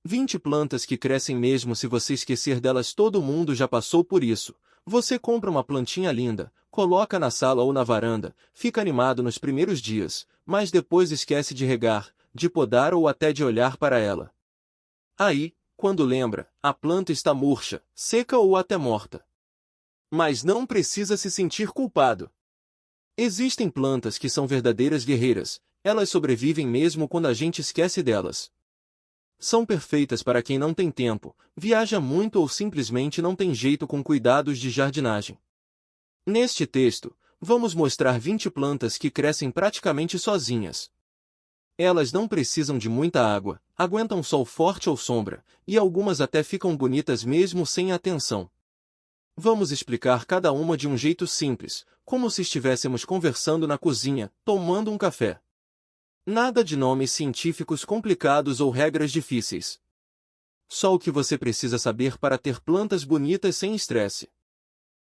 20 plantas que crescem mesmo se você esquecer delas. Todo mundo já passou por isso. Você compra uma plantinha linda, coloca na sala ou na varanda, fica animado nos primeiros dias, mas depois esquece de regar, de podar ou até de olhar para ela. Aí, quando lembra, a planta está murcha, seca ou até morta. Mas não precisa se sentir culpado. Existem plantas que são verdadeiras guerreiras, elas sobrevivem mesmo quando a gente esquece delas. São perfeitas para quem não tem tempo, viaja muito ou simplesmente não tem jeito com cuidados de jardinagem. Neste texto, vamos mostrar 20 plantas que crescem praticamente sozinhas. Elas não precisam de muita água, aguentam sol forte ou sombra, e algumas até ficam bonitas mesmo sem atenção. Vamos explicar cada uma de um jeito simples, como se estivéssemos conversando na cozinha, tomando um café. Nada de nomes científicos complicados ou regras difíceis. Só o que você precisa saber para ter plantas bonitas sem estresse.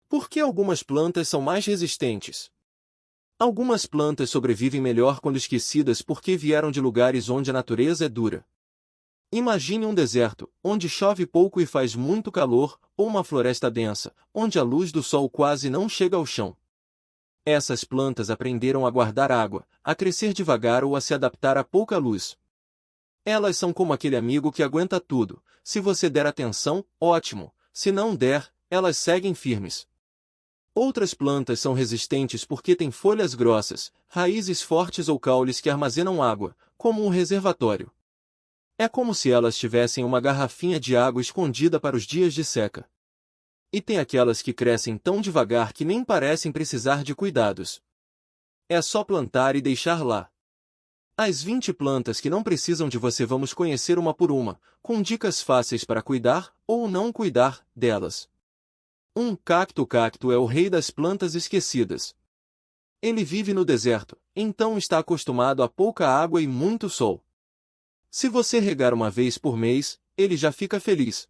Por que algumas plantas são mais resistentes? Algumas plantas sobrevivem melhor quando esquecidas porque vieram de lugares onde a natureza é dura. Imagine um deserto, onde chove pouco e faz muito calor, ou uma floresta densa, onde a luz do sol quase não chega ao chão. Essas plantas aprenderam a guardar água, a crescer devagar ou a se adaptar a pouca luz. Elas são como aquele amigo que aguenta tudo. Se você der atenção, ótimo. Se não der, elas seguem firmes. Outras plantas são resistentes porque têm folhas grossas, raízes fortes ou caules que armazenam água, como um reservatório. É como se elas tivessem uma garrafinha de água escondida para os dias de seca. E tem aquelas que crescem tão devagar que nem parecem precisar de cuidados. É só plantar e deixar lá. As 20 plantas que não precisam de você vamos conhecer uma por uma, com dicas fáceis para cuidar ou não cuidar delas. 1. Cacto. O cacto é o rei das plantas esquecidas. Ele vive no deserto, então está acostumado a pouca água e muito sol. Se você regar uma vez por mês, ele já fica feliz.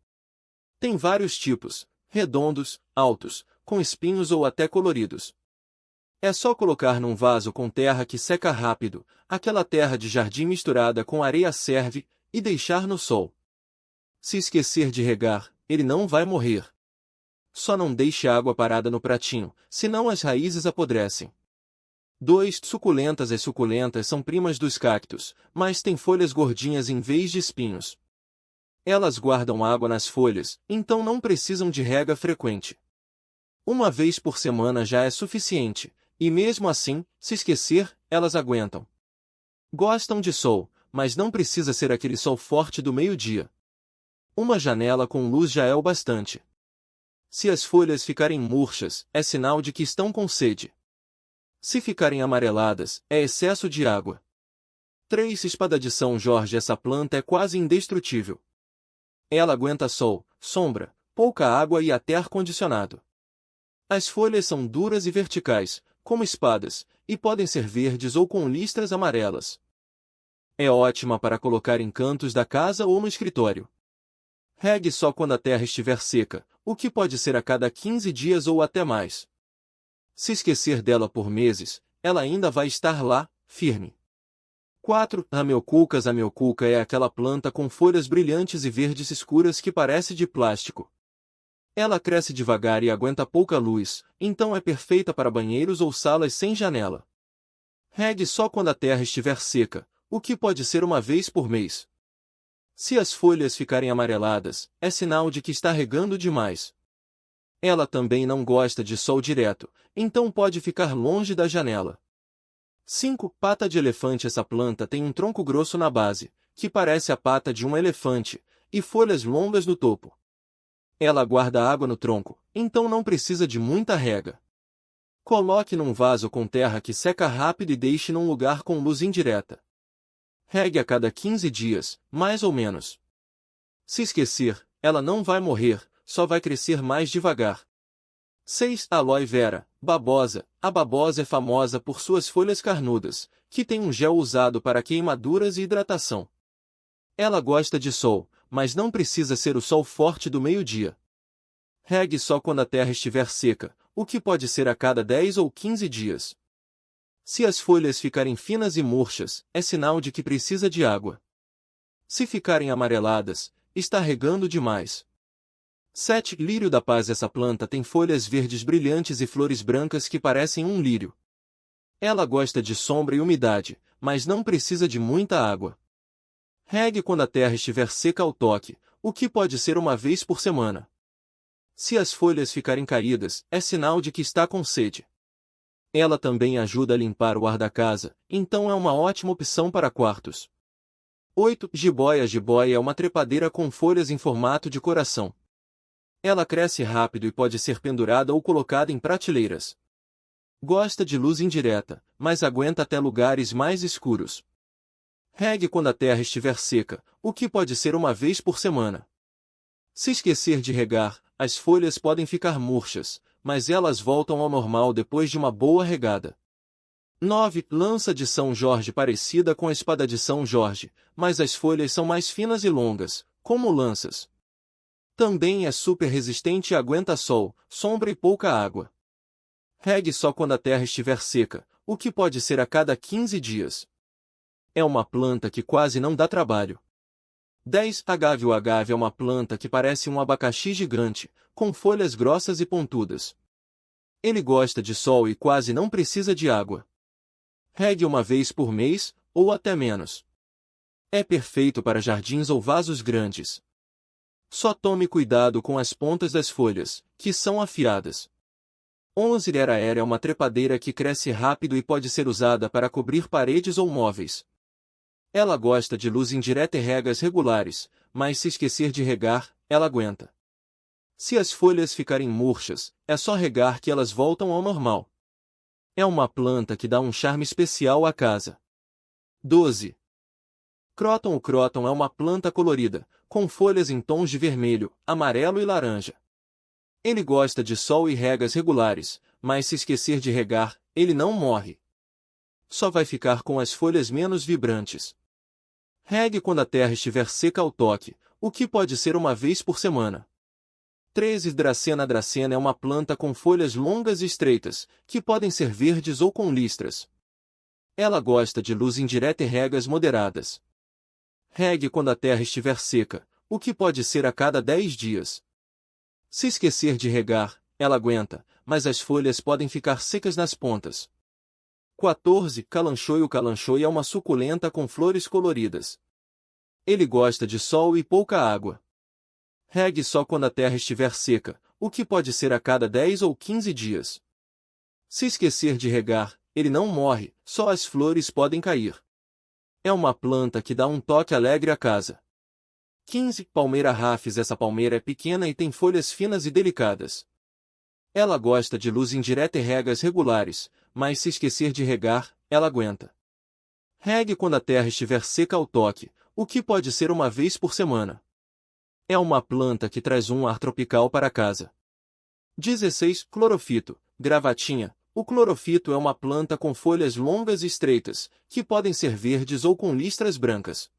Tem vários tipos, redondos, altos, com espinhos ou até coloridos. É só colocar num vaso com terra que seca rápido, aquela terra de jardim misturada com areia serve, e deixar no sol. Se esquecer de regar, ele não vai morrer. Só não deixe a água parada no pratinho, senão as raízes apodrecem. 2. Suculentas. As suculentas são primas dos cactos, mas têm folhas gordinhas em vez de espinhos. Elas guardam água nas folhas, então não precisam de rega frequente. Uma vez por semana já é suficiente, e mesmo assim, se esquecer, elas aguentam. Gostam de sol, mas não precisa ser aquele sol forte do meio-dia. Uma janela com luz já é o bastante. Se as folhas ficarem murchas, é sinal de que estão com sede. Se ficarem amareladas, é excesso de água. 3. Espada de São Jorge. Essa planta é quase indestrutível. Ela aguenta sol, sombra, pouca água e até ar-condicionado. As folhas são duras e verticais, como espadas, e podem ser verdes ou com listras amarelas. É ótima para colocar em cantos da casa ou no escritório. Regue só quando a terra estiver seca, o que pode ser a cada 15 dias ou até mais. Se esquecer dela por meses, ela ainda vai estar lá, firme. 4. Amioculcas. A amioculca é aquela planta com folhas brilhantes e verdes escuras que parece de plástico. Ela cresce devagar e aguenta pouca luz, então é perfeita para banheiros ou salas sem janela. Regue só quando a terra estiver seca, o que pode ser uma vez por mês. Se as folhas ficarem amareladas, é sinal de que está regando demais. Ela também não gosta de sol direto, então pode ficar longe da janela. 5. Pata de elefante. Essa planta tem um tronco grosso na base, que parece a pata de um elefante, e folhas longas no topo. Ela guarda água no tronco, então não precisa de muita rega. Coloque num vaso com terra que seca rápido e deixe num lugar com luz indireta. Regue a cada 15 dias, mais ou menos. Se esquecer, ela não vai morrer, só vai crescer mais devagar. 6. Aloe vera, babosa. A babosa é famosa por suas folhas carnudas, que tem um gel usado para queimaduras e hidratação. Ela gosta de sol, mas não precisa ser o sol forte do meio-dia. Regue só quando a terra estiver seca, o que pode ser a cada 10 ou 15 dias. Se as folhas ficarem finas e murchas, é sinal de que precisa de água. Se ficarem amareladas, está regando demais. 7. Lírio da paz. Essa planta tem folhas verdes brilhantes e flores brancas que parecem um lírio. Ela gosta de sombra e umidade, mas não precisa de muita água. Regue quando a terra estiver seca ao toque, o que pode ser uma vez por semana. Se as folhas ficarem caídas, é sinal de que está com sede. Ela também ajuda a limpar o ar da casa, então é uma ótima opção para quartos. 8. Jiboia. A jiboia é uma trepadeira com folhas em formato de coração. Ela cresce rápido e pode ser pendurada ou colocada em prateleiras. Gosta de luz indireta, mas aguenta até lugares mais escuros. Regue quando a terra estiver seca, o que pode ser uma vez por semana. Se esquecer de regar, as folhas podem ficar murchas, mas elas voltam ao normal depois de uma boa regada. 9. Lança de São Jorge. Parecida com a espada de São Jorge, mas as folhas são mais finas e longas, como lanças. Também é super resistente e aguenta sol, sombra e pouca água. Regue só quando a terra estiver seca, o que pode ser a cada 15 dias. É uma planta que quase não dá trabalho. 10. Agave. O agave é uma planta que parece um abacaxi gigante, com folhas grossas e pontudas. Ele gosta de sol e quase não precisa de água. Regue uma vez por mês, ou até menos. É perfeito para jardins ou vasos grandes. Só tome cuidado com as pontas das folhas, que são afiadas. 11. Eraera é uma trepadeira que cresce rápido e pode ser usada para cobrir paredes ou móveis. Ela gosta de luz indireta e regas regulares, mas se esquecer de regar, ela aguenta. Se as folhas ficarem murchas, é só regar que elas voltam ao normal. É uma planta que dá um charme especial à casa. 12. Cróton. O cróton é uma planta colorida, com folhas em tons de vermelho, amarelo e laranja. Ele gosta de sol e regas regulares, mas se esquecer de regar, ele não morre. Só vai ficar com as folhas menos vibrantes. Regue quando a terra estiver seca ao toque, o que pode ser uma vez por semana. 13. Dracena. A dracena é uma planta com folhas longas e estreitas, que podem ser verdes ou com listras. Ela gosta de luz indireta e regas moderadas. Regue quando a terra estiver seca, o que pode ser a cada 10 dias. Se esquecer de regar, ela aguenta, mas as folhas podem ficar secas nas pontas. 14. Calanchoe. O calanchoe é uma suculenta com flores coloridas. Ele gosta de sol e pouca água. Regue só quando a terra estiver seca, o que pode ser a cada 10 ou 15 dias. Se esquecer de regar, ele não morre, só as flores podem cair. É uma planta que dá um toque alegre à casa. 15. Palmeira rafis. Essa palmeira é pequena e tem folhas finas e delicadas. Ela gosta de luz indireta e regas regulares, mas se esquecer de regar, ela aguenta. Regue quando a terra estiver seca ao toque, o que pode ser uma vez por semana. É uma planta que traz um ar tropical para casa. 16. Clorofito. Gravatinha. O clorofito é uma planta com folhas longas e estreitas, que podem ser verdes ou com listras brancas.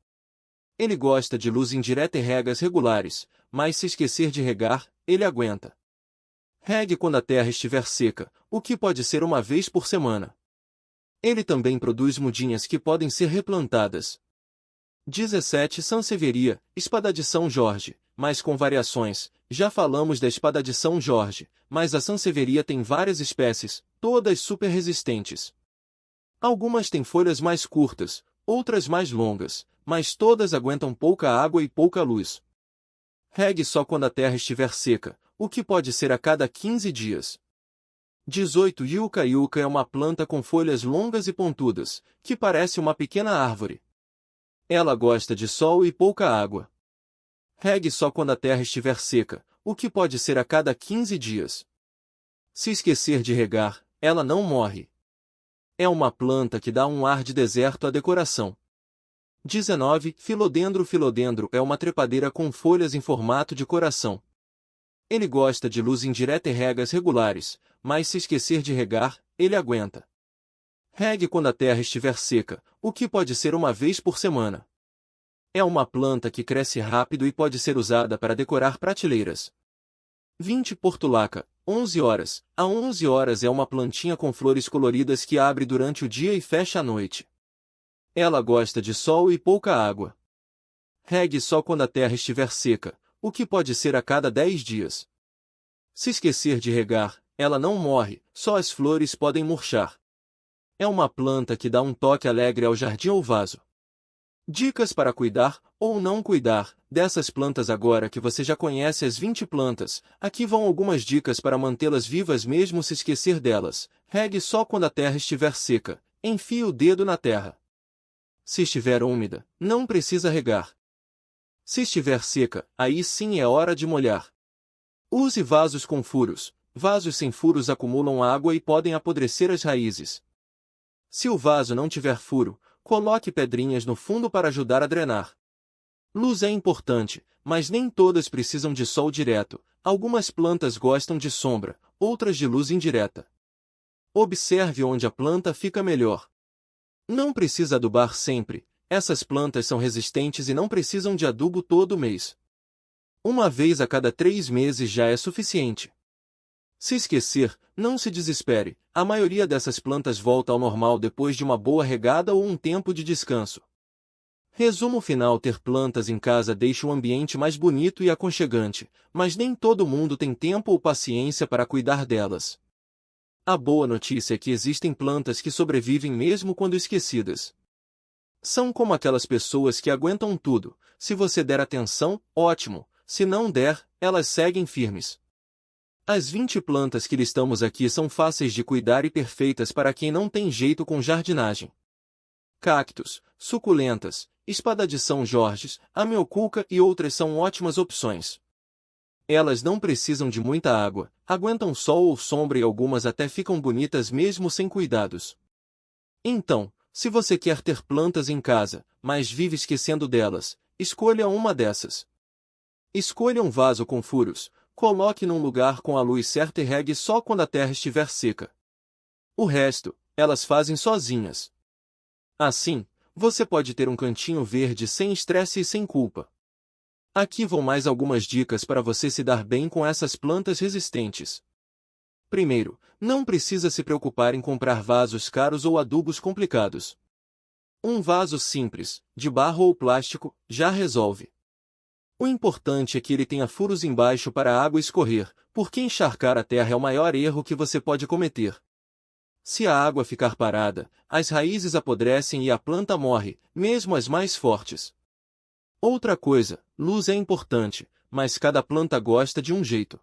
Ele gosta de luz indireta e regas regulares, mas se esquecer de regar, ele aguenta. Regue quando a terra estiver seca, o que pode ser uma vez por semana. Ele também produz mudinhas que podem ser replantadas. 17. Sansevieria, espada de São Jorge, mas com variações. Já falamos da espada de São Jorge, mas a sansevieria tem várias espécies, todas super resistentes. Algumas têm folhas mais curtas, outras mais longas, mas todas aguentam pouca água e pouca luz. Regue só quando a terra estiver seca, o que pode ser a cada 15 dias. 18. Yucca. Yucca é uma planta com folhas longas e pontudas, que parece uma pequena árvore. Ela gosta de sol e pouca água. Regue só quando a terra estiver seca, o que pode ser a cada 15 dias. Se esquecer de regar, ela não morre. É uma planta que dá um ar de deserto à decoração. 19. Filodendro. Filodendro é uma trepadeira com folhas em formato de coração. Ele gosta de luz indireta e regas regulares, mas se esquecer de regar, ele aguenta. Regue quando a terra estiver seca, o que pode ser uma vez por semana. É uma planta que cresce rápido e pode ser usada para decorar prateleiras. 20. Portulaca. 11 horas. A 11 horas é uma plantinha com flores coloridas que abre durante o dia e fecha à noite. Ela gosta de sol e pouca água. regue só quando a terra estiver seca, o que pode ser a cada 10 dias. Se esquecer de regar, ela não morre, só as flores podem murchar. É uma planta que dá um toque alegre ao jardim ou vaso. Dicas para cuidar, ou não cuidar, dessas plantas agora que você já conhece as 20 plantas, aqui vão algumas dicas para mantê-las vivas mesmo se esquecer delas. Regue só quando a terra estiver seca, enfie o dedo na terra. Se estiver úmida, não precisa regar. Se estiver seca, aí sim é hora de molhar. Use vasos com furos. Vasos sem furos acumulam água e podem apodrecer as raízes. Se o vaso não tiver furo, coloque pedrinhas no fundo para ajudar a drenar. Luz é importante, mas nem todas precisam de sol direto. Algumas plantas gostam de sombra, outras de luz indireta. Observe onde a planta fica melhor. Não precisa adubar sempre. Essas plantas são resistentes e não precisam de adubo todo mês. Uma vez a cada 3 meses já é suficiente. Se esquecer, não se desespere, a maioria dessas plantas volta ao normal depois de uma boa regada ou um tempo de descanso. Resumo final: ter plantas em casa deixa o ambiente mais bonito e aconchegante, mas nem todo mundo tem tempo ou paciência para cuidar delas. A boa notícia é que existem plantas que sobrevivem mesmo quando esquecidas. São como aquelas pessoas que aguentam tudo. Se você der atenção, ótimo, se não der, elas seguem firmes. As 20 plantas que listamos aqui são fáceis de cuidar e perfeitas para quem não tem jeito com jardinagem. Cactos, suculentas, espada de São Jorge, amioculca e outras são ótimas opções. Elas não precisam de muita água, aguentam sol ou sombra e algumas até ficam bonitas mesmo sem cuidados. Então, se você quer ter plantas em casa, mas vive esquecendo delas, escolha uma dessas. Escolha um vaso com furos. Coloque num lugar com a luz certa e regue só quando a terra estiver seca. O resto, elas fazem sozinhas. Assim, você pode ter um cantinho verde sem estresse e sem culpa. Aqui vão mais algumas dicas para você se dar bem com essas plantas resistentes. Primeiro, não precisa se preocupar em comprar vasos caros ou adubos complicados. Um vaso simples, de barro ou plástico, já resolve. O importante é que ele tenha furos embaixo para a água escorrer, porque encharcar a terra é o maior erro que você pode cometer. Se a água ficar parada, as raízes apodrecem e a planta morre, mesmo as mais fortes. Outra coisa, luz é importante, mas cada planta gosta de um jeito.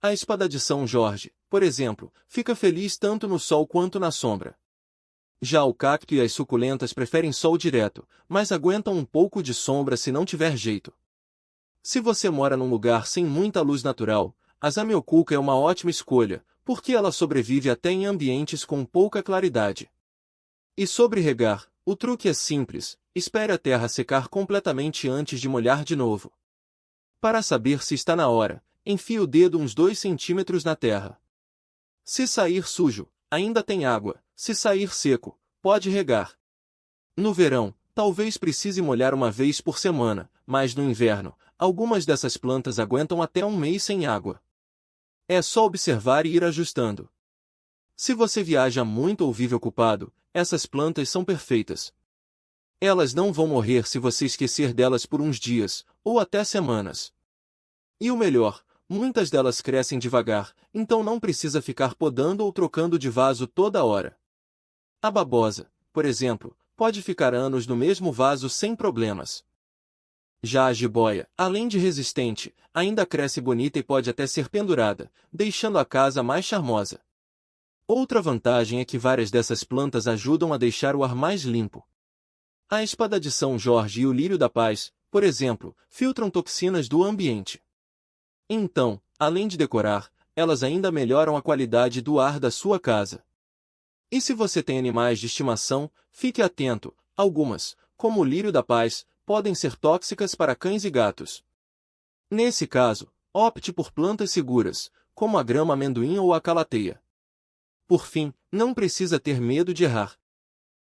A espada de São Jorge, por exemplo, fica feliz tanto no sol quanto na sombra. Já o cacto e as suculentas preferem sol direto, mas aguentam um pouco de sombra se não tiver jeito. Se você mora num lugar sem muita luz natural, a amioculca é uma ótima escolha, porque ela sobrevive até em ambientes com pouca claridade. E sobre regar, o truque é simples: espere a terra secar completamente antes de molhar de novo. Para saber se está na hora, enfie o dedo uns 2 centímetros na terra. Se sair sujo, ainda tem água; se sair seco, pode regar. No verão, talvez precise molhar uma vez por semana, mas no inverno, algumas dessas plantas aguentam até um mês sem água. É só observar e ir ajustando. Se você viaja muito ou vive ocupado, essas plantas são perfeitas. Elas não vão morrer se você esquecer delas por uns dias, ou até semanas. E o melhor, muitas delas crescem devagar, então não precisa ficar podando ou trocando de vaso toda hora. A babosa, por exemplo, pode ficar anos no mesmo vaso sem problemas. Já a jiboia, além de resistente, ainda cresce bonita e pode até ser pendurada, deixando a casa mais charmosa. Outra vantagem é que várias dessas plantas ajudam a deixar o ar mais limpo. A espada de São Jorge e o lírio da paz, por exemplo, filtram toxinas do ambiente. Então, além de decorar, elas ainda melhoram a qualidade do ar da sua casa. E se você tem animais de estimação, fique atento: algumas, como o lírio da paz, podem ser tóxicas para cães e gatos. Nesse caso, opte por plantas seguras, como a grama amendoim ou a calateia. Por fim, não precisa ter medo de errar.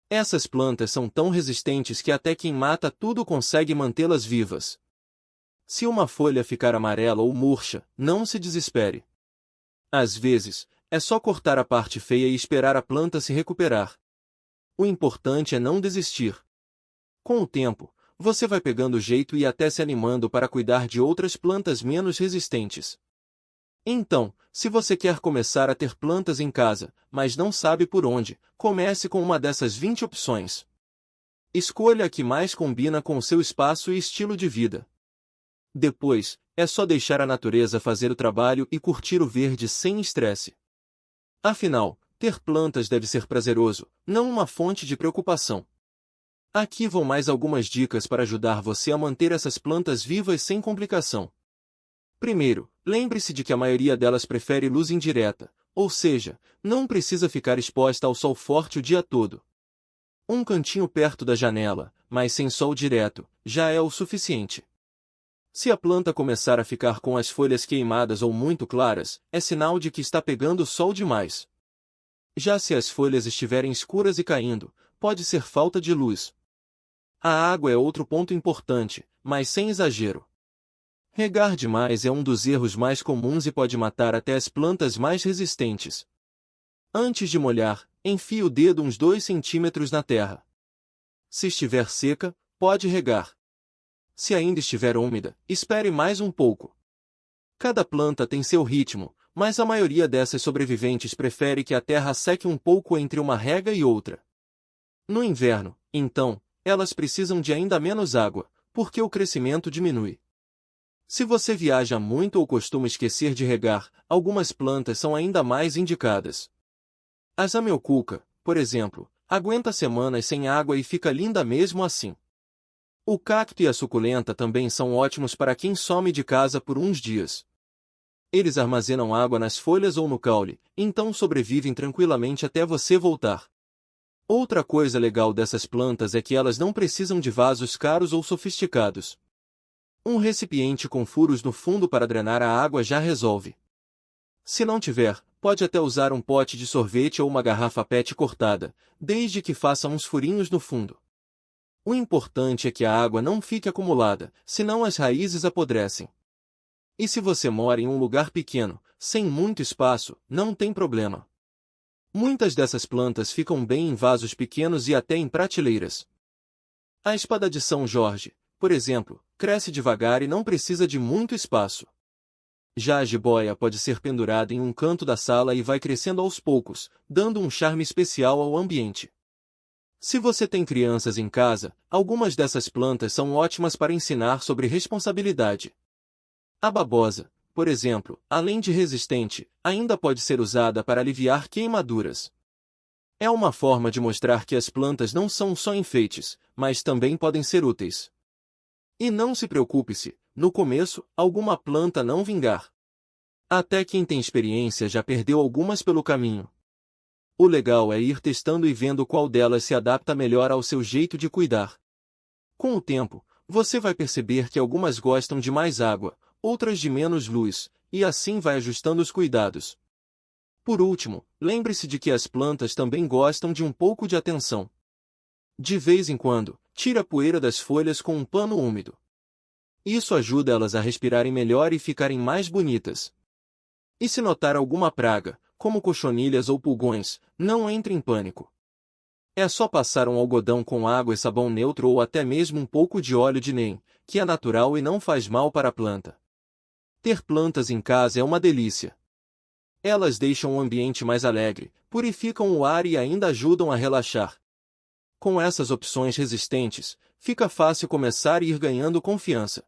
Essas plantas são tão resistentes que até quem mata tudo consegue mantê-las vivas. Se uma folha ficar amarela ou murcha, não se desespere. Às vezes, é só cortar a parte feia e esperar a planta se recuperar. O importante é não desistir. Com o tempo, você vai pegando o jeito e até se animando para cuidar de outras plantas menos resistentes. Então, se você quer começar a ter plantas em casa, mas não sabe por onde, comece com uma dessas 20 opções. Escolha a que mais combina com o seu espaço e estilo de vida. Depois, é só deixar a natureza fazer o trabalho e curtir o verde sem estresse. Afinal, ter plantas deve ser prazeroso, não uma fonte de preocupação. Aqui vão mais algumas dicas para ajudar você a manter essas plantas vivas sem complicação. Primeiro, lembre-se de que a maioria delas prefere luz indireta, ou seja, não precisa ficar exposta ao sol forte o dia todo. Um cantinho perto da janela, mas sem sol direto, já é o suficiente. Se a planta começar a ficar com as folhas queimadas ou muito claras, é sinal de que está pegando sol demais. Já se as folhas estiverem escuras e caindo, pode ser falta de luz. A água é outro ponto importante, mas sem exagero. Regar demais é um dos erros mais comuns e pode matar até as plantas mais resistentes. Antes de molhar, enfie o dedo uns 2 centímetros na terra. Se estiver seca, pode regar. Se ainda estiver úmida, espere mais um pouco. Cada planta tem seu ritmo, mas a maioria dessas sobreviventes prefere que a terra seque um pouco entre uma rega e outra. No inverno, então, elas precisam de ainda menos água, porque o crescimento diminui. Se você viaja muito ou costuma esquecer de regar, algumas plantas são ainda mais indicadas. A Zamioculca, por exemplo, aguenta semanas sem água e fica linda mesmo assim. O cacto e a suculenta também são ótimos para quem some de casa por uns dias. Eles armazenam água nas folhas ou no caule, então sobrevivem tranquilamente até você voltar. Outra coisa legal dessas plantas é que elas não precisam de vasos caros ou sofisticados. Um recipiente com furos no fundo para drenar a água já resolve. Se não tiver, pode até usar um pote de sorvete ou uma garrafa PET cortada, desde que faça uns furinhos no fundo. O importante é que a água não fique acumulada, senão as raízes apodrecem. E se você mora em um lugar pequeno, sem muito espaço, não tem problema. Muitas dessas plantas ficam bem em vasos pequenos e até em prateleiras. A espada de São Jorge, por exemplo, cresce devagar e não precisa de muito espaço. Já a jiboia pode ser pendurada em um canto da sala e vai crescendo aos poucos, dando um charme especial ao ambiente. Se você tem crianças em casa, algumas dessas plantas são ótimas para ensinar sobre responsabilidade. A babosa, por exemplo, além de resistente, ainda pode ser usada para aliviar queimaduras. É uma forma de mostrar que as plantas não são só enfeites, mas também podem ser úteis. E não se preocupe se, no começo, alguma planta não vingar. Até quem tem experiência já perdeu algumas pelo caminho. O legal é ir testando e vendo qual delas se adapta melhor ao seu jeito de cuidar. Com o tempo, você vai perceber que algumas gostam de mais água, outras de menos luz, e assim vai ajustando os cuidados. Por último, lembre-se de que as plantas também gostam de um pouco de atenção. De vez em quando, tire a poeira das folhas com um pano úmido. Isso ajuda elas a respirarem melhor e ficarem mais bonitas. E se notar alguma praga, como cochonilhas ou pulgões, não entre em pânico. É só passar um algodão com água e sabão neutro ou até mesmo um pouco de óleo de neem, que é natural e não faz mal para a planta. Ter plantas em casa é uma delícia. Elas deixam o ambiente mais alegre, purificam o ar e ainda ajudam a relaxar. Com essas opções resistentes, fica fácil começar e ir ganhando confiança.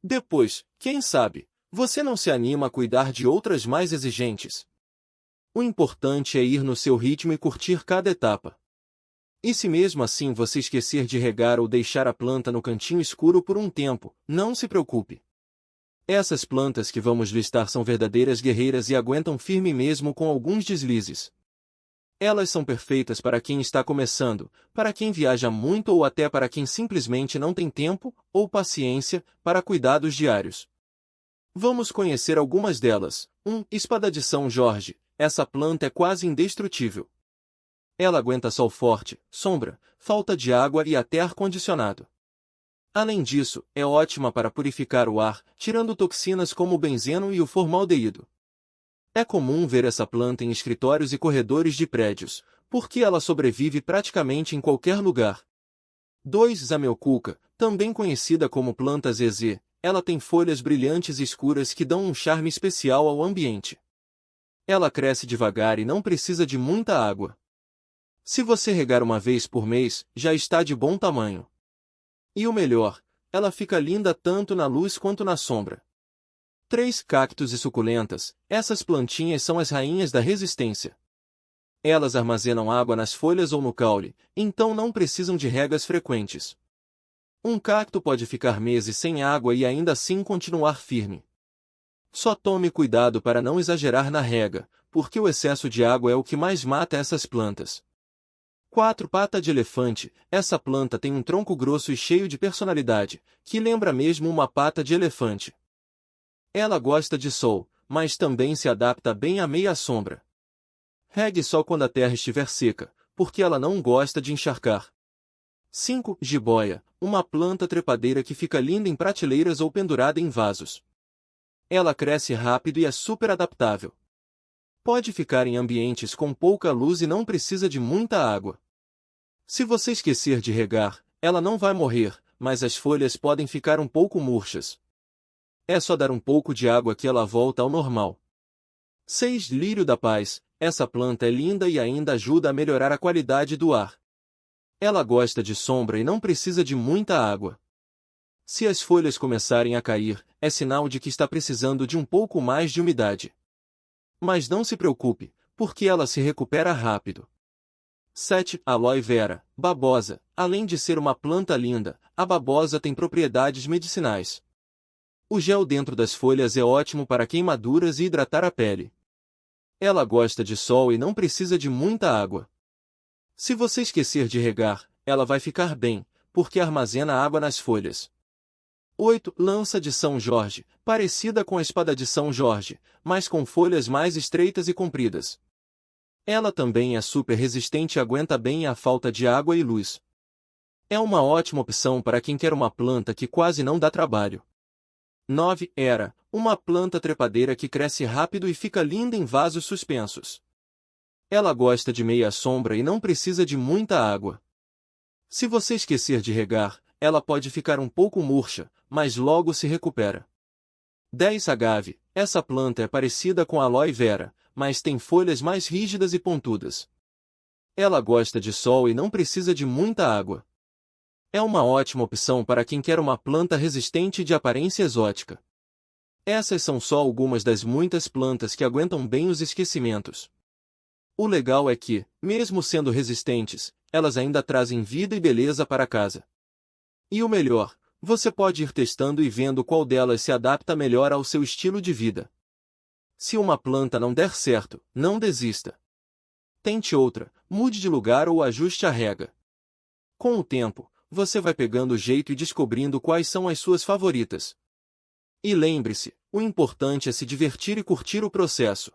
Depois, quem sabe, você não se anima a cuidar de outras mais exigentes. O importante é ir no seu ritmo e curtir cada etapa. E se mesmo assim você esquecer de regar ou deixar a planta no cantinho escuro por um tempo, não se preocupe. Essas plantas que vamos listar são verdadeiras guerreiras e aguentam firme mesmo com alguns deslizes. Elas são perfeitas para quem está começando, para quem viaja muito ou até para quem simplesmente não tem tempo ou paciência para cuidados diários. Vamos conhecer algumas delas. 1. Espada de São Jorge. Essa planta é quase indestrutível. Ela aguenta sol forte, sombra, falta de água e até ar-condicionado. Além disso, é ótima para purificar o ar, tirando toxinas como o benzeno e o formaldeído. É comum ver essa planta em escritórios e corredores de prédios, porque ela sobrevive praticamente em qualquer lugar. 2. Zamioculca, Também conhecida como planta ZZ, ela tem folhas brilhantes e escuras que dão um charme especial ao ambiente. Ela cresce devagar e não precisa de muita água. Se você regar uma vez por mês, já está de bom tamanho. E o melhor, ela fica linda tanto na luz quanto na sombra. 3. Cactos e suculentas. Essas plantinhas são as rainhas da resistência. Elas armazenam água nas folhas ou no caule, então não precisam de regas frequentes. Um cacto pode ficar meses sem água e ainda assim continuar firme. Só tome cuidado para não exagerar na rega, porque o excesso de água é o que mais mata essas plantas. 4. Pata de elefante. Essa planta tem um tronco grosso e cheio de personalidade, que lembra mesmo uma pata de elefante. Ela gosta de sol, mas também se adapta bem à meia sombra. Regue só quando a terra estiver seca, porque ela não gosta de encharcar. 5. Jiboia. Uma planta trepadeira que fica linda em prateleiras ou pendurada em vasos. Ela cresce rápido e é super adaptável. Pode ficar em ambientes com pouca luz e não precisa de muita água. Se você esquecer de regar, ela não vai morrer, mas as folhas podem ficar um pouco murchas. É só dar um pouco de água que ela volta ao normal. 6. Lírio da paz. Essa planta é linda e ainda ajuda a melhorar a qualidade do ar. Ela gosta de sombra e não precisa de muita água. Se as folhas começarem a cair, é sinal de que está precisando de um pouco mais de umidade. Mas não se preocupe, porque ela se recupera rápido. 7. Aloe vera, babosa. Além de ser uma planta linda, a babosa tem propriedades medicinais. O gel dentro das folhas é ótimo para queimaduras e hidratar a pele. Ela gosta de sol e não precisa de muita água. Se você esquecer de regar, ela vai ficar bem, porque armazena água nas folhas. 8. Lança de São Jorge, parecida com a espada de São Jorge, mas com folhas mais estreitas e compridas. Ela também é super resistente e aguenta bem a falta de água e luz. É uma ótima opção para quem quer uma planta que quase não dá trabalho. 9. Era, uma planta trepadeira que cresce rápido e fica linda em vasos suspensos. Ela gosta de meia sombra e não precisa de muita água. Se você esquecer de regar, ela pode ficar um pouco murcha, mas logo se recupera. 10. Agave. Essa planta é parecida com a aloe vera, mas tem folhas mais rígidas e pontudas. Ela gosta de sol e não precisa de muita água. É uma ótima opção para quem quer uma planta resistente e de aparência exótica. Essas são só algumas das muitas plantas que aguentam bem os esquecimentos. O legal é que, mesmo sendo resistentes, elas ainda trazem vida e beleza para casa. E o melhor, você pode ir testando e vendo qual delas se adapta melhor ao seu estilo de vida. Se uma planta não der certo, não desista. Tente outra, mude de lugar ou ajuste a rega. Com o tempo, você vai pegando o jeito e descobrindo quais são as suas favoritas. E lembre-se, o importante é se divertir e curtir o processo.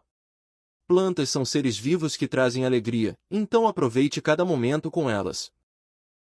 Plantas são seres vivos que trazem alegria, então aproveite cada momento com elas.